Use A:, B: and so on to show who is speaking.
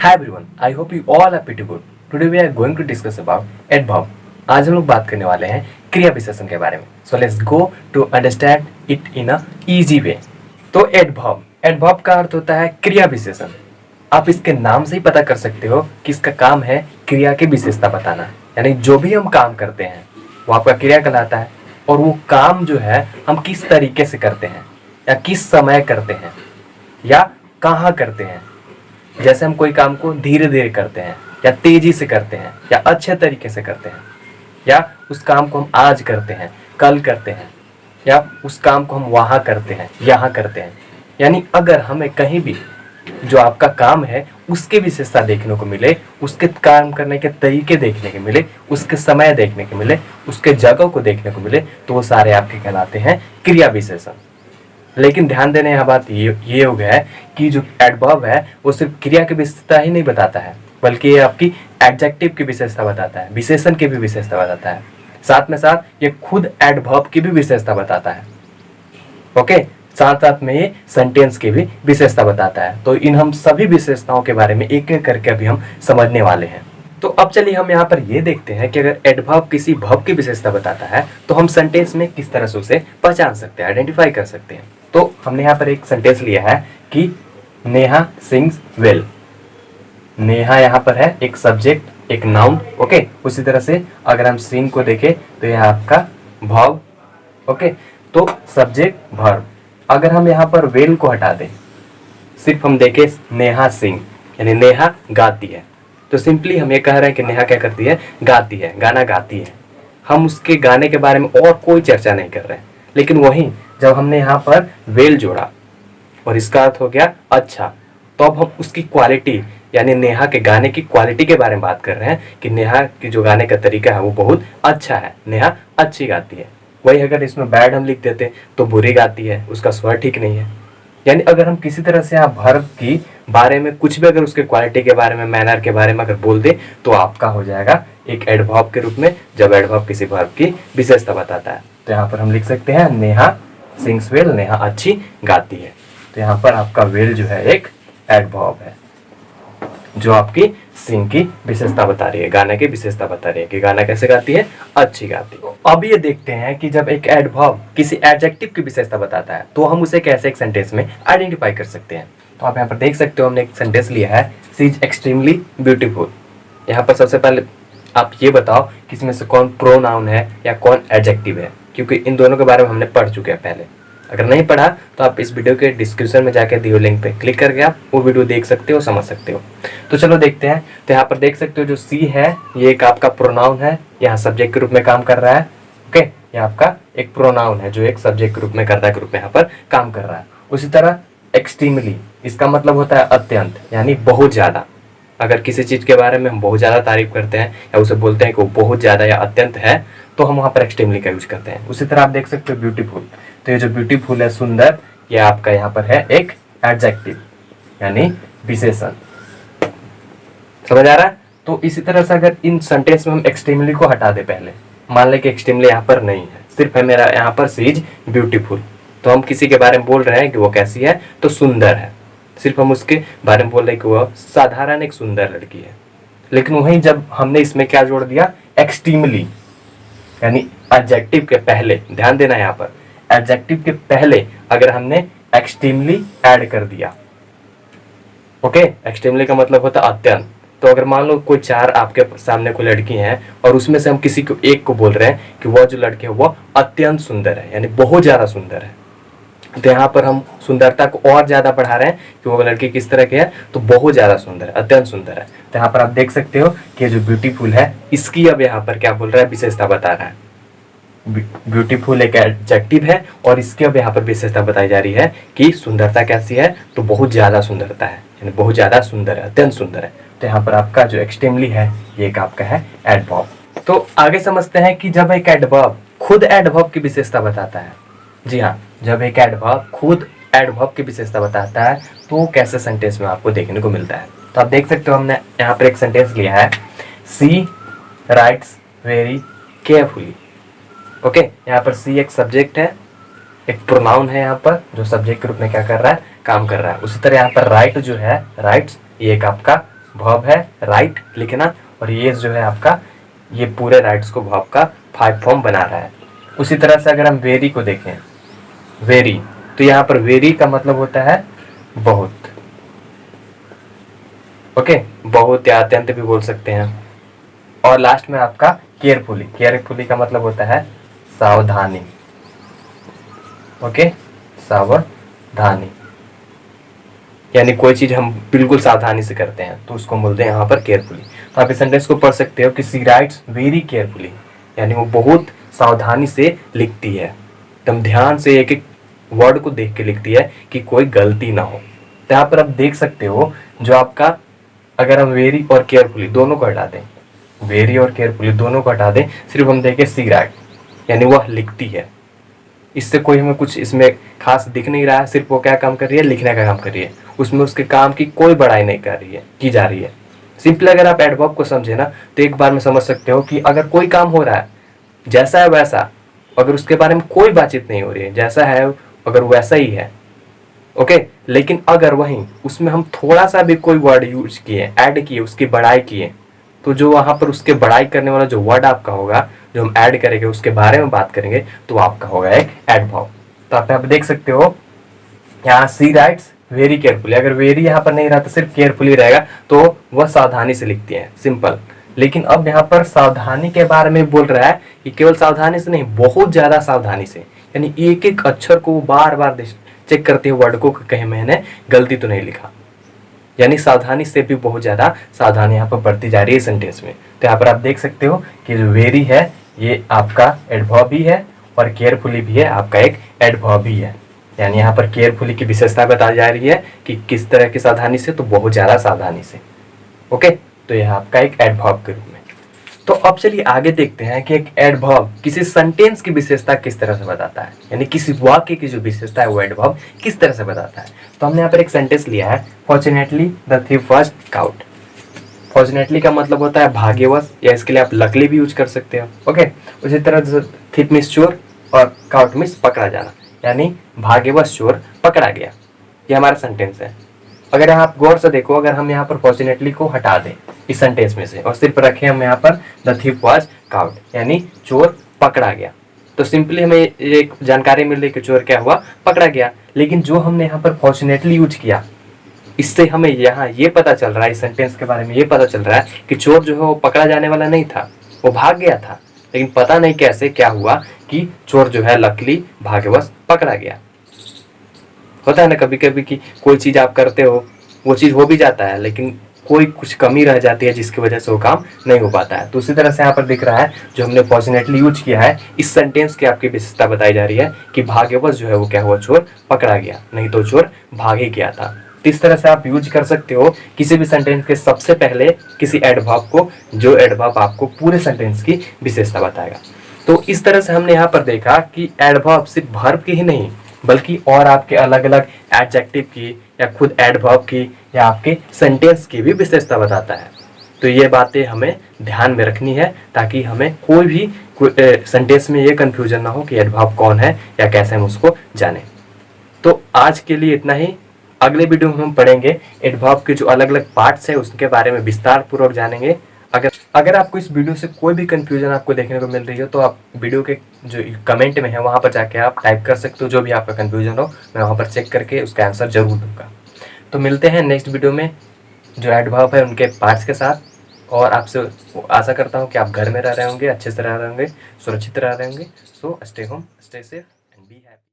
A: Hi everyone, I hope you all are pretty good. Today we are going to discuss about adverb. आज हम लोग बात करने वाले हैं क्रिया विशेषण के बारे में. So let's go to understand it in a easy way. तो एडवर्ब का अर्थ होता है क्रिया विशेषण. आप इसके नाम से ही पता कर सकते हो कि इसका काम है क्रिया की विशेषता बताना. यानी जो भी हम काम करते हैं वो आपका क्रिया कहलाता है, और वो काम जो है हम किस तरीके से करते हैं या किस समय करते हैं या कहाँ करते हैं. जैसे हम कोई काम को धीरे धीरे करते हैं या तेजी से करते हैं या अच्छे तरीके से करते हैं, या उस काम को हम आज करते हैं, कल करते हैं, या उस काम को हम वहाँ करते हैं, यहाँ करते हैं. यानी अगर हमें कहीं भी जो आपका काम है उसकी विशेषता देखने को मिले, उसके काम करने के तरीके देखने को मिले, उसके समय देखने को मिले, उसके जगह को देखने को मिले, तो वो सारे आपके कहलाते हैं क्रिया विशेषण. लेकिन ध्यान देने यह बात ये हो गया है कि जो एडवर्ब है वो सिर्फ क्रिया की विशेषता ही नहीं बताता है, बल्कि ये आपकी एडजेक्टिव की विशेषता बताता है, विशेषण की भी विशेषता बताता है. साथ में साथ ये खुद एडवर्ब की भी विशेषता बताता है. ओके, साथ साथ में ये सेंटेंस की भी विशेषता बताता है. तो इन हम सभी विशेषताओं के बारे में एक एक करके अभी हम समझने वाले हैं. तो अब चलिए हम यहाँ पर ये देखते हैं कि अगर एडवर्ब किसी वर्ब की विशेषता बताता है तो हम सेंटेंस में किस तरह से उसे पहचान सकते हैं, आइडेंटिफाई कर सकते हैं. तो हमने यहाँ पर एक सेंटेंस लिया है कि नेहा सिंग्स वेल. नेहा यहाँ पर है एक सब्जेक्ट, एक नाउन. ओके, उसी तरह से अगर हम सिंग को देखें तो यह आपका वर्ब. ओके, तो सब्जेक्ट वर्ब. अगर हम यहाँ पर वेल को हटा दें, सिर्फ हम देखें नेहा सिंग यानी नेहा गाती है, तो सिंपली हम ये कह रहे हैं कि नेहा क्या करती है, गाती है, गाना गाती है. हम उसके गाने के बारे में और कोई चर्चा नहीं कर रहे हैं. लेकिन वहीं जब हमने यहाँ पर वेल जोड़ा और इसका अर्थ हो गया अच्छा, तो अब हम उसकी क्वालिटी यानी नेहा के गाने की क्वालिटी के बारे में बात कर रहे हैं कि नेहा की जो गाने का तरीका है वो बहुत अच्छा है, नेहा अच्छी गाती है. वही अगर इसमें बैड हम लिख देते तो बुरी गाती है, उसका स्वर ठीक नहीं है. यानी अगर हम किसी तरह से यहाँ वर्ब की बारे में कुछ भी अगर उसके क्वालिटी के बारे में, मैनर के बारे में अगर बोल दे तो आपका हो जाएगा एक एडवर्ब के रूप में, जब एडवर्ब किसी वर्ब की विशेषता बताता है. तो यहाँ पर हम लिख सकते हैं नेहा सिंग्स वेल, नेहा अच्छी गाती है. तो यहाँ पर आपका वेल जो है एक एडवर्ब है जो आपकी सिंग की विशेषता बता रही है, गाने की विशेषता बता रही है कि गाना कैसे गाती है, अच्छी गाती है. अब ये देखते हैं कि जब एक एडवर्ब किसी एडजेक्टिव की विशेषता बताता है तो हम उसे कैसे एक सेंटेंस में आइडेंटिफाई कर सकते हैं. तो आप यहाँ पर देख सकते हो हमने एक सेंटेंस लिया है, शी इज एक्सट्रीमली ब्यूटीफुल. यहाँ पर सबसे पहले आप ये बताओ कि इसमें से कौन प्रोनाउन है या कौन एडजेक्टिव है, क्योंकि इन दोनों के बारे में हमने पढ़ चुके हैं पहले. अगर नहीं पढ़ा तो आप इस वीडियो के डिस्क्रिप्शन में जाकर दिए लिंक पे क्लिक करके आप वो वीडियो देख सकते हो, समझ सकते हो. तो चलो देखते हैं. तो यहाँ पर देख सकते हो जो सी है ये एक आपका प्रोनाउन है, यहाँ सब्जेक्ट के रूप में काम कर रहा है. ओके, ये आपका एक प्रोनाउन है जो एक सब्जेक्ट के रूप में कर्ता के रूप में यहाँ पर काम कर रहा है. उसी तरह एक्सट्रीमली, इसका मतलब होता है अत्यंत, यानी बहुत ज़्यादा. अगर किसी चीज़ के बारे में हम बहुत ज़्यादा तारीफ करते हैं या उसे बोलते हैं कि वो बहुत ज़्यादा या अत्यंत है, तो हम वहाँ पर एक्सट्रीमली का यूज करते हैं. उसी तरह आप देख सकते हो ब्यूटीफुल, तो ये जो ब्यूटीफुल है, सुंदर, ये आपका यहाँ पर है एक एडजेक्टिव यानी विशेषण. समझ आ रहा है. तो इसी तरह से अगर इन सेंटेंस में हम एक्सट्रीमली को हटा दे, पहले मान लें कि एक्सट्रीमली यहाँ पर नहीं है, सिर्फ है मेरा यहाँ पर सी इज ब्यूटीफुल, तो हम किसी के बारे में बोल रहे हैं कि वो कैसी है, तो सुंदर है. सिर्फ हम उसके बारे में बोल रहे हैं कि वह साधारण एक सुंदर लड़की है. लेकिन वहीं जब हमने इसमें क्या जोड़ दिया, एक्सट्रीमली, यानी एडजेक्टिव के पहले, ध्यान देना यहाँ पर, एडजेक्टिव के पहले अगर हमने एक्सट्रीमली ऐड कर दिया. ओके, एक्सट्रीमली का मतलब होता है अत्यंत. तो अगर मान लो कोई चार आपके सामने कोई लड़की हैं और उसमें से हम किसी को एक को बोल रहे हैं कि वह जो लड़की है वह अत्यंत सुंदर है, यानी बहुत ज़्यादा सुंदर है, तो यहाँ पर हम सुंदरता को और ज़्यादा बढ़ा रहे हैं कि वो लड़की किस तरह की है, तो बहुत ज़्यादा सुंदर है, अत्यंत सुंदर है. तो यहाँ पर आप देख सकते हो कि जो ब्यूटीफुल है इसकी अब यहाँ पर क्या बोल रहा है, विशेषता बता रहा है. ब्यूटीफुल एक एडजेक्टिव है और इसकी अब यहाँ पर विशेषता बताई जा रही है कि सुंदरता कैसी है, तो बहुत ज़्यादा सुंदरता है, यानी बहुत ज़्यादा सुंदर है, अत्यंत सुंदर है. तो यहाँ पर आपका जो एक्सट्रीमली है ये एक आपका है एडवर्ब. तो आगे समझते हैं कि जब एक एडवर्ब खुद एडवर्ब की विशेषता बताता है, जी हाँ, जब एक एडवर्ब खुद एडवर्ब की विशेषता बताता है तो कैसे सेंटेंस में आपको देखने को मिलता है. तो आप देख सकते हो हमने यहाँ पर एक सेंटेंस लिया है, सी राइट्स वेरी केयरफुली. ओके, यहाँ पर सी एक सब्जेक्ट है, एक प्रोनाउन है यहाँ पर जो सब्जेक्ट के रूप में क्या कर रहा है, काम कर रहा है. उसी तरह यहाँ पर राइट जो है, राइट्स, ये एक आपका वर्ब है राइट लिखना, और ये जो है आपका ये पूरे राइट्स को वर्ब का 5 फॉर्म बना रहा है। उसी तरह से अगर हम वेरी को देखें, वेरी, तो यहाँ पर वेरी का मतलब होता है बहुत। ओके, बहुत या अत्यंत भी बोल सकते हैं। और लास्ट में आपका केयरफुली, केयरफुली का मतलब होता है सावधानी। ओके, सावधानी, यानी कोई चीज हम बिल्कुल सावधानी से करते हैं तो उसको बोलते हैं यहाँ पर केयरफुली। तो आप इस सेंटेंस को पढ़ सकते हो कि शी राइट्स वेरी केयरफुली, यानी वो बहुत सावधानी से लिखती है, एकदम ध्यान से एक एक वर्ड को देख के लिखती है कि कोई गलती ना हो। तो यहाँ पर आप देख सकते हो जो आपका, अगर हम वेरी और केयरफुली दोनों को हटा दें, वेरी और केयरफुली दोनों को हटा दें, सिर्फ हम देखें शी राइट, यानी वह लिखती है, इससे कोई हमें कुछ इसमें खास दिख नहीं रहा है, सिर्फ वो क्या काम कर रही है, लिखने का काम कर रही है, उसमें उसके काम की कोई बड़ाई नहीं कर रही है, की जा रही है। सिंपल अगर आप एडवर्ब को समझे ना तो एक बार में समझ सकते हो कि अगर कोई काम हो रहा है जैसा है वैसा, अगर उसके बारे में कोई बातचीत नहीं हो रही है, जैसा है अगर वैसा ही है, ओके, लेकिन अगर वहीं उसमें हम थोड़ा सा भी कोई वर्ड यूज किए, ऐड किए, उसकी बड़ाई किए, तो जो वहां पर उसके बड़ाई करने वाला जो वर्ड आपका होगा, जो हम ऐड करेंगे उसके बारे में बात करेंगे, तो आपका होगा एक एडवर्ब। तो आप देख सकते हो यहाँ सी राइट्स वेरी केयरफुली, अगर वेरी यहाँ पर नहीं रहा तो सिर्फ केयरफुली रहेगा, तो वह सावधानी से लिखती है, सिंपल। लेकिन अब यहाँ पर सावधानी के बारे में बोल रहा है कि केवल सावधानी से नहीं, बहुत ज्यादा सावधानी से, यानी एक एक अक्षर को बार बार चेक करते हुए वर्ड को कहीं मैंने गलती तो नहीं लिखा, यानी सावधानी से भी बहुत ज्यादा सावधानी यहाँ पर बढ़ती जा रही है सेंटेंस में। तो यहाँ पर आप देख सकते हो कि जो वेरी है ये आपका एडवर्ब भी है और केयरफुली भी है आपका एक एडवर्ब भी है, यानी यहाँ पर केयरफुली की विशेषता बताई जा रही है कि किस तरह की सावधानी से, तो बहुत ज्यादा सावधानी से। ओके, तो यह आपका एक एडवर्ब के रूप में। तो अब चलिए आगे देखते हैं कि एक एडवर्ब किसी सेंटेंस की विशेषता किस तरह से बताता है, यानी किसी वाक्य की जो विशेषता है वो एडवर्ब किस तरह से बताता है। तो हमने यहाँ पर एक सेंटेंस लिया है, fortunately the thief was cout. Fortunately का मतलब होता है भाग्यवश, या इसके लिए आप लकली भी यूज कर सकते हो। ओके, उसी तरह थिफ मीन्स चोर और काउट मीन्स पकड़ा जाना, यानी भाग्यवश चोर पकड़ा गया, ये हमारा सेंटेंस है। अगर आप गौर से देखो, अगर हम यहाँ पर फॉर्चुनेटली को हटा दें इस सेंटेंस में से और सिर्फ रखें हम यहाँ पर द थिफ वाज काउट, यानी चोर पकड़ा गया, तो सिंपली हमें एक जानकारी मिल रही कि चोर क्या हुआ, पकड़ा गया। लेकिन जो हमने यहाँ पर फॉर्चुनेटली यूज किया, इससे हमें यहाँ ये पता चल रहा है, इस सेंटेंस के बारे में ये पता चल रहा है कि चोर जो है वो पकड़ा जाने वाला नहीं था, वो भाग गया था, लेकिन पता नहीं कैसे क्या हुआ कि चोर जो है लकली भाग्यवश पकड़ा गया। होता है ना कभी कभी कि कोई चीज आप करते हो, वो चीज हो भी जाता है, लेकिन कोई कुछ कमी रह जाती है जिसकी वजह से वो काम नहीं हो पाता है। तो उसी तरह से यहाँ पर दिख रहा है जो हमने फॉर्चुनेटली यूज किया है, इस सेंटेंस की आपकी विशेषता बताई जा रही है कि भाग्यवश जो है वो क्या हुआ, चोर पकड़ा गया, नहीं तो चोर भाग ही गया था। तो इस तरह से आप यूज कर सकते हो किसी भी सेंटेंस के सबसे पहले किसी एडवर्ब को, जो एडवर्ब आपको पूरे सेंटेंस की विशेषता बताएगा। तो इस तरह से हमने यहाँ पर देखा कि एडवर्ब सिर्फ वर्ब की ही नहीं बल्कि और आपके अलग अलग एडजेक्टिव की या खुद एडवर्ब की या आपके सेंटेंस की भी विशेषता बताता है। तो ये बातें हमें ध्यान में रखनी है ताकि हमें कोई भी सेंटेंस में ये कंफ्यूजन ना हो कि एडवर्ब कौन है या कैसे हम उसको जाने। तो आज के लिए इतना ही। अगले वीडियो में हम पढ़ेंगे एडवर्ब के जो अलग अलग पार्ट्स है उसके बारे में विस्तार पूर्वक जानेंगे। अगर आपको इस वीडियो से कोई भी कंफ्यूजन आपको देखने को मिल रही हो तो आप वीडियो के जो कमेंट में है वहाँ पर जाके आप टाइप कर सकते हो, जो भी आपका कंफ्यूजन हो मैं वहाँ पर चेक करके उसका आंसर जरूर दूंगा। तो मिलते हैं नेक्स्ट वीडियो में जो एडवर्ब है उनके पार्ट्स के साथ, और आपसे आशा करता हूँ कि आप घर में रह रहे होंगे, अच्छे से रह रहे होंगे, सुरक्षित रह रहे होंगे। So stay home, stay safe and be happy.